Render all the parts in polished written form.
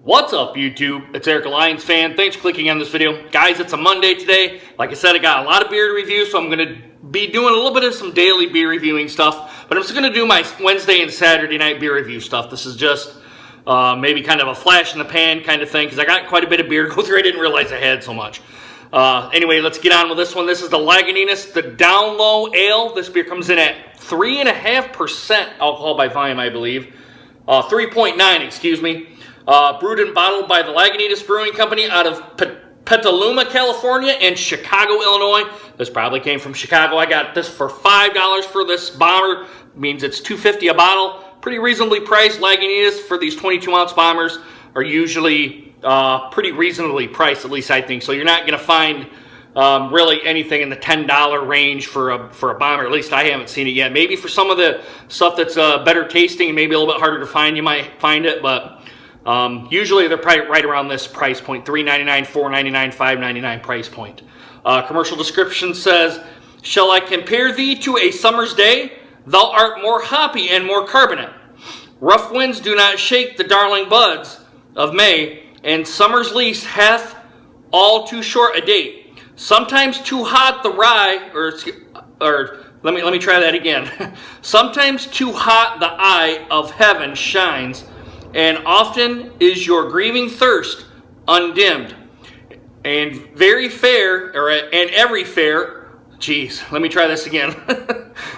What's up, YouTube? It's Eric, a Lions fan. Thanks for clicking on this video. Guys, it's a Monday today. Like I said, I got a lot of beer to review, so I'm going to be doing a little bit of some daily beer reviewing stuff. But I'm just going to do my Wednesday and Saturday night beer review stuff. This is just maybe kind of a flash in the pan kind of thing, because I got quite a bit of beer to go through. I didn't realize I had so much. Anyway, let's get on with this one. This is the Lagunitas, the Down Low Ale. This beer comes in at 3.5% alcohol by volume, I believe. 3.9, excuse me. Brewed and bottled by the Lagunitas Brewing Company out of Petaluma, California, and Chicago, Illinois. This probably came from Chicago. I got this for $5 for this bomber. Means it's $2.50 a bottle. Pretty reasonably priced. Lagunitas for these 22-ounce bombers are usually pretty reasonably priced, at least I think. So you're not going to find really anything in the $10 range for a bomber. At least I haven't seen it yet. Maybe for some of the stuff that's better tasting and maybe a little bit harder to find, you might find it, but usually they're probably right around this price point, $3.99, $4.99, $5.99 price point. Commercial description says, "Shall I compare thee to a summer's day? Thou art more hoppy and more carbonate. Rough winds do not shake the darling buds of May, and summer's lease hath all too short a date. Sometimes too hot the rye," or let me try that again. "Sometimes too hot the eye of heaven shines, and often is your grieving thirst undimmed. And very fair, and every fair," geez, let me try this again.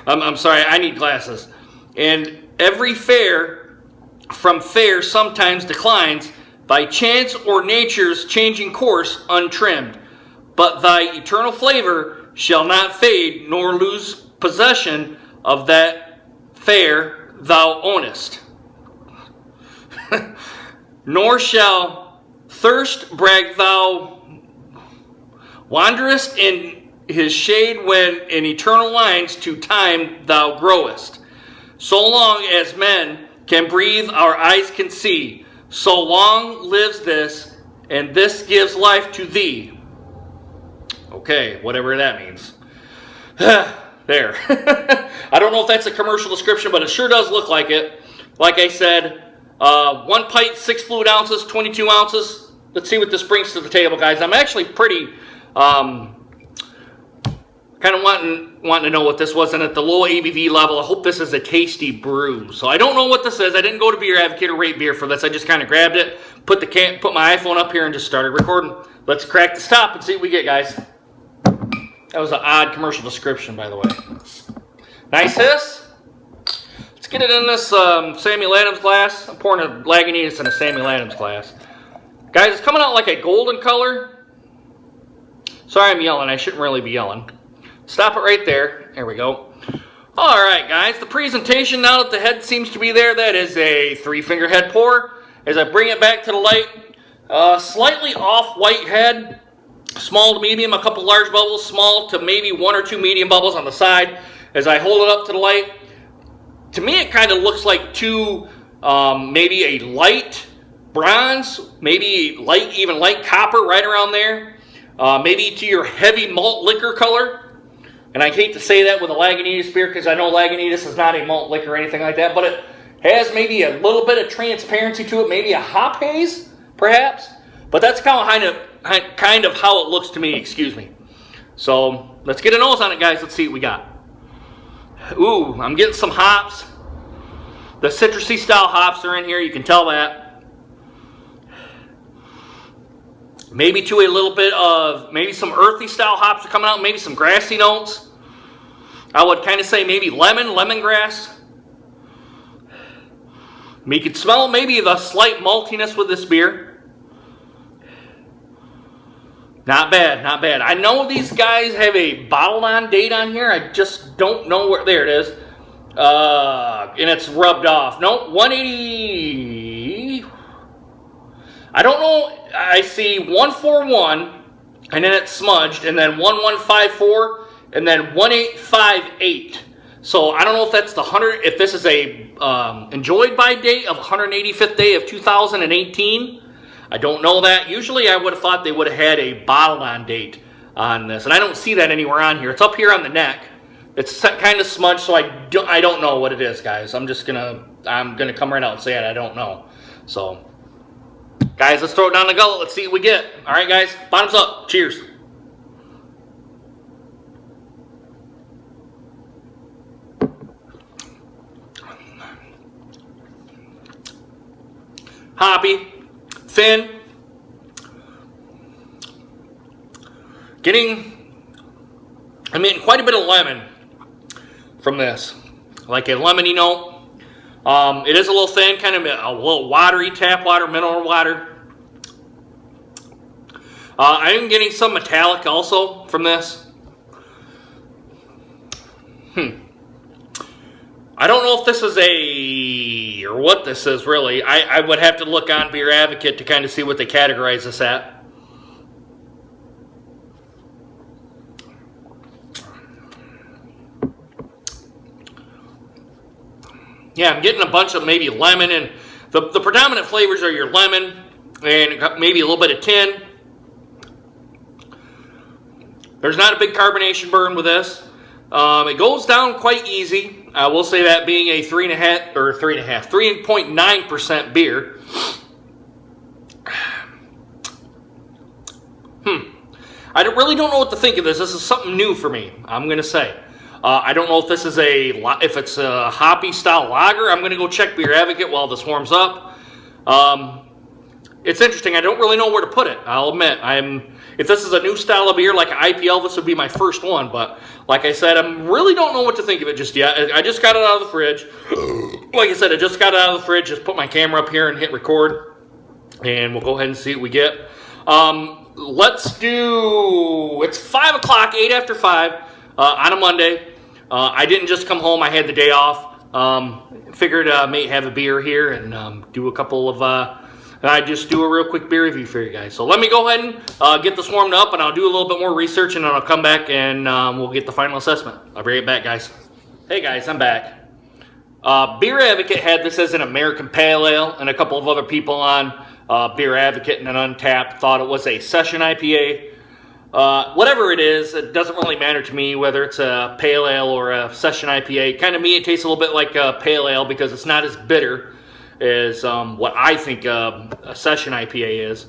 I'm sorry, I need glasses. "And every fair from fair sometimes declines, by chance or nature's changing course untrimmed. But thy eternal flavor shall not fade, nor lose possession of that fair thou ownest. Nor shall thirst brag thou wanderest in his shade, when in eternal lines to time thou growest. So long as men can breathe, our eyes can see. So long lives this, and this gives life to thee." Okay, whatever that means. There. I don't know if that's a commercial description, but it sure does look like it. Like I said, 1 pint, 6 fluid ounces, 22 ounces. Let's see what this brings to the table, guys. I'm actually pretty kind of wanting to know what this was, and at the low ABV level, I hope this is a tasty brew. So I don't know what this is. I didn't go to Beer Advocate or rate beer for this. I just kind of grabbed it, put my iPhone up here, and just started recording. Let's crack this top and see what we get, guys. That was an odd commercial description, by the way. Nice hiss. Let's get it in this Samuel Adams glass. I'm pouring a Lagunitas in a Samuel Adams glass. Guys, it's coming out like a golden color. Sorry I'm yelling. I shouldn't really be yelling. Stop it right there. There we go. All right, guys. The presentation, now that the head seems to be there, that is a 3-finger head pour. As I bring it back to the light, slightly off white head, small to medium, a couple large bubbles, small to maybe 1 or 2 medium bubbles on the side. As I hold it up to the light, to me it kind of looks like maybe a light bronze, maybe even light copper, right around there. Maybe to your heavy malt liquor color. And I hate to say that with a Lagunitas beer, because I know Lagunitas is not a malt liquor or anything like that, but it has maybe a little bit of transparency to it, maybe a hop haze, perhaps. But that's kind of how it looks to me, excuse me. So let's get a nose on it, guys. Let's see what we got. Ooh, I'm getting some hops. The citrusy style hops are in here, you can tell that. Maybe to a little bit of, maybe some earthy style hops are coming out, maybe some grassy notes. I would kind of say maybe lemongrass. You could smell maybe the slight maltiness with this beer. Not bad, not bad. I know these guys have a bottled on date on here. I just don't know where, there it is. And it's rubbed off. No, 180. I don't know. I see 141, and then it's smudged, and then 1154, and then 1858. So I don't know if that's the 100. If this is a enjoyed by date of 185th day of 2018. I don't know that. Usually I would have thought they would have had a bottled on date on this, and I don't see that anywhere on here. It's up here on the neck. It's kind of smudged, so I don't know what it is, guys. I'm gonna come right out and say it. I don't know. So Guys, let's throw it down the gullet. Let's see what we get. All right, guys, bottoms up. Cheers. Hoppy, thin, getting, quite a bit of lemon from this, like a lemony note. It is a little thin, kind of a little watery, tap water, mineral water. I am getting some metallic also from this. I don't know if this is or what this is really. I would have to look on Beer Advocate to kind of see what they categorize this at. Yeah, I'm getting a bunch of maybe lemon, and the predominant flavors are your lemon and maybe a little bit of tin. There's not a big carbonation burn with this. It goes down quite easy. I will say that, being a 3.9% beer. I really don't know what to think of this. This is something new for me, I'm going to say. I don't know if this is if it's a hoppy style lager. I'm going to go check Beer Advocate while this warms up. It's interesting. I don't really know where to put it. I'll admit, if this is a new style of beer like an IPL, this would be my first one. But like I said, I really don't know what to think of it just yet. I just got it out of the fridge. Like I said, I just got it out of the fridge. Just put my camera up here and hit record, and we'll go ahead and see what we get. Let's do. It's 5 o'clock, 8 after 5 on a Monday. I didn't just come home. I had the day off. Figured I may have a beer here and do a couple of. I just do a real quick beer review for you guys. So let me go ahead and get this warmed up, and I'll do a little bit more research, and then I'll come back and we'll get the final assessment. I'll bring it back, guys. Hey guys, I'm back. Beer Advocate had this as an American Pale Ale, and a couple of other people on Beer Advocate and an Untapped thought it was a session IPA. Whatever it is, it doesn't really matter to me whether it's a Pale Ale or a session IPA. Kind of me, it tastes a little bit like a Pale Ale because it's not as bitter as what I think a session IPA is.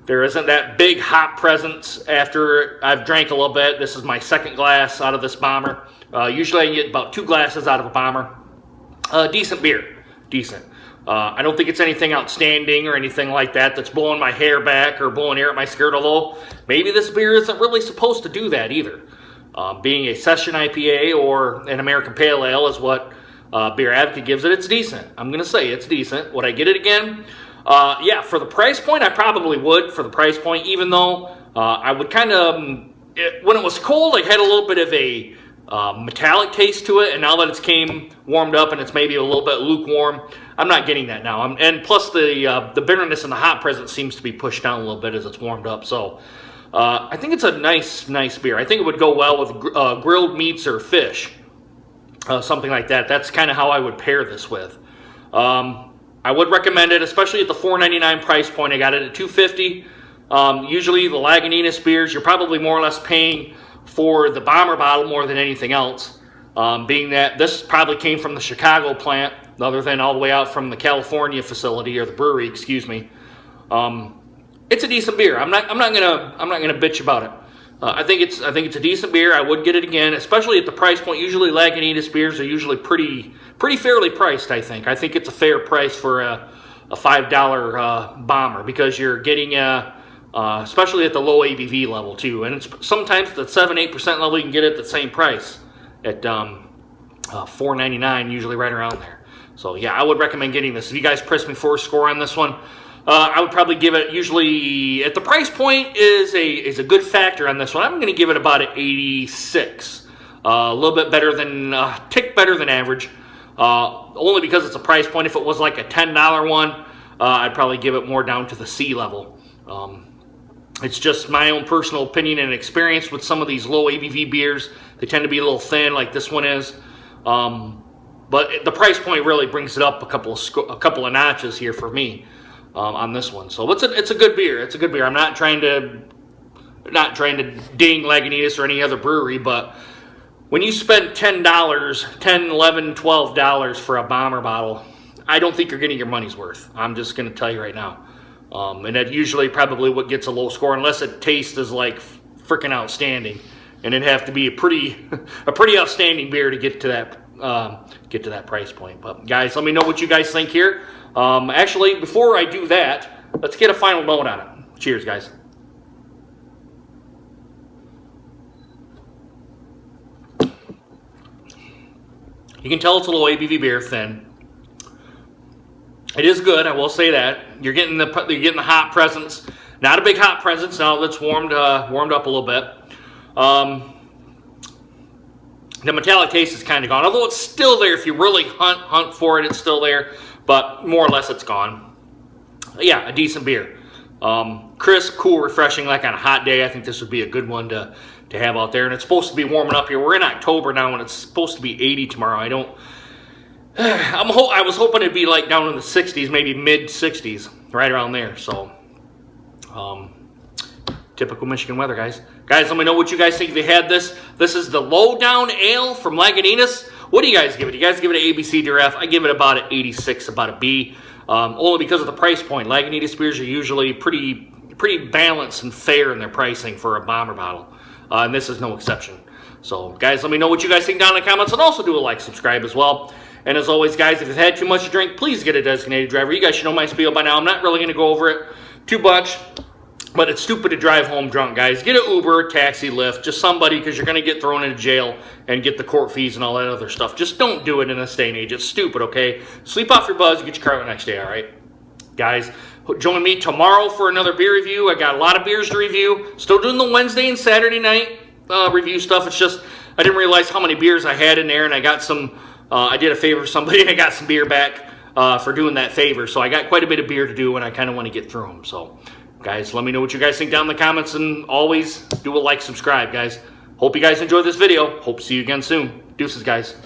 There isn't that big hop presence after I've drank a little bit. This is my second glass out of this bomber. Usually I get about 2 glasses out of a bomber. Decent beer. Decent. I don't think it's anything outstanding or anything like that that's blowing my hair back or blowing air at my skirt, although maybe this beer isn't really supposed to do that either. Being a session IPA or an American Pale Ale is what Beer Advocate gives it. It's decent. I'm going to say it's decent. Would I get it again? Yeah, for the price point, I probably would for the price point, even though I would kind of, when it was cold, it had a little bit of a metallic taste to it, and now that it's warmed up and it's maybe a little bit lukewarm, I'm not getting that now. And plus the bitterness and the hop presence seems to be pushed down a little bit as it's warmed up. So I think it's a nice beer. I think it would go well with grilled meats or fish. Something like that. That's kind of how I would pair this with. I would recommend it, especially at the $4.99 price point. I got it at $2.50. Usually the Lagunitas beers, you're probably more or less paying for the bomber bottle more than anything else. Being that this probably came from the Chicago plant, other than all the way out from the California facility, or the brewery, excuse me. It's a decent beer. I'm not gonna bitch about it. I think it's a decent beer. I would get it again, especially at the price point. Usually Lagunitas beers are usually pretty fairly priced, I think. I think it's a fair price for a $5 bomber, because you're getting especially at the low ABV level too. And it's sometimes at the 7-8% level you can get it at the same price at $4.99, usually right around there. So yeah, I would recommend getting this. If you guys press me for a score on this one, I would probably give it, usually at the price point is a good factor on this one. I'm going to give it about an 86. A little bit better than, tick better than average. Only because it's a price point. If it was like a $10 one, I'd probably give it more down to the C level. It's just my own personal opinion and experience with some of these low ABV beers. They tend to be a little thin, like this one is. But the price point really brings it up a couple of notches here for me. On this one, so it's a good beer. It's a good beer. I'm not trying to ding Lagunitas or any other brewery, but when you spend $10, $10, $11, $12 for a bomber bottle, I don't think you're getting your money's worth. I'm just going to tell you right now. And that usually probably what gets a low score, unless it tastes is like freaking outstanding. And it'd have to be a pretty outstanding beer to get to that price point. But guys, let me know what you guys think here. Actually, before I do that, let's get a final note on it. Cheers, guys. You can tell it's a low ABV beer, thin. It is good, I will say that. You're getting the hop presence. Not a big hop presence now that's warmed up a little bit. The metallic taste is kind of gone, although it's still there. If you really hunt for it, it's still there, but more or less it's gone. Yeah, a decent beer. Crisp, cool, refreshing, like on a hot day. I think this would be a good one to have out there. And it's supposed to be warming up here. We're in October now, and it's supposed to be 80 tomorrow. I was hoping it'd be like down in the 60s, maybe mid 60s, right around there. So, typical Michigan weather, guys. Guys, let me know what you guys think if you had this. This is the Lowdown Ale from Lagunitas. What do you guys give it? Do you guys give it an A, B, C, D, or F? I give it about an 86, about a B. Only because of the price point. Lagunitas beers are usually pretty balanced and fair in their pricing for a bomber bottle. And this is no exception. So, guys, let me know what you guys think down in the comments, and also do a like, subscribe as well. And as always, guys, if you've had too much to drink, please get a designated driver. You guys should know my spiel by now. I'm not really going to go over it too much, but it's stupid to drive home drunk, guys. Get an Uber, taxi, Lyft, just somebody, because you're going to get thrown into jail and get the court fees and all that other stuff. Just don't do it in this day and age. It's stupid, okay? Sleep off your buzz, get your car the next day, all right? Guys, join me tomorrow for another beer review. I got a lot of beers to review. Still doing the Wednesday and Saturday night review stuff. It's just I didn't realize how many beers I had in there, and I got some. I did a favor for somebody, and I got some beer back for doing that favor. So I got quite a bit of beer to do, and I kind of want to get through them. So, guys, let me know what you guys think down in the comments, and always do a like, subscribe, guys. Hope you guys enjoyed this video. Hope to see you again soon. Deuces, guys.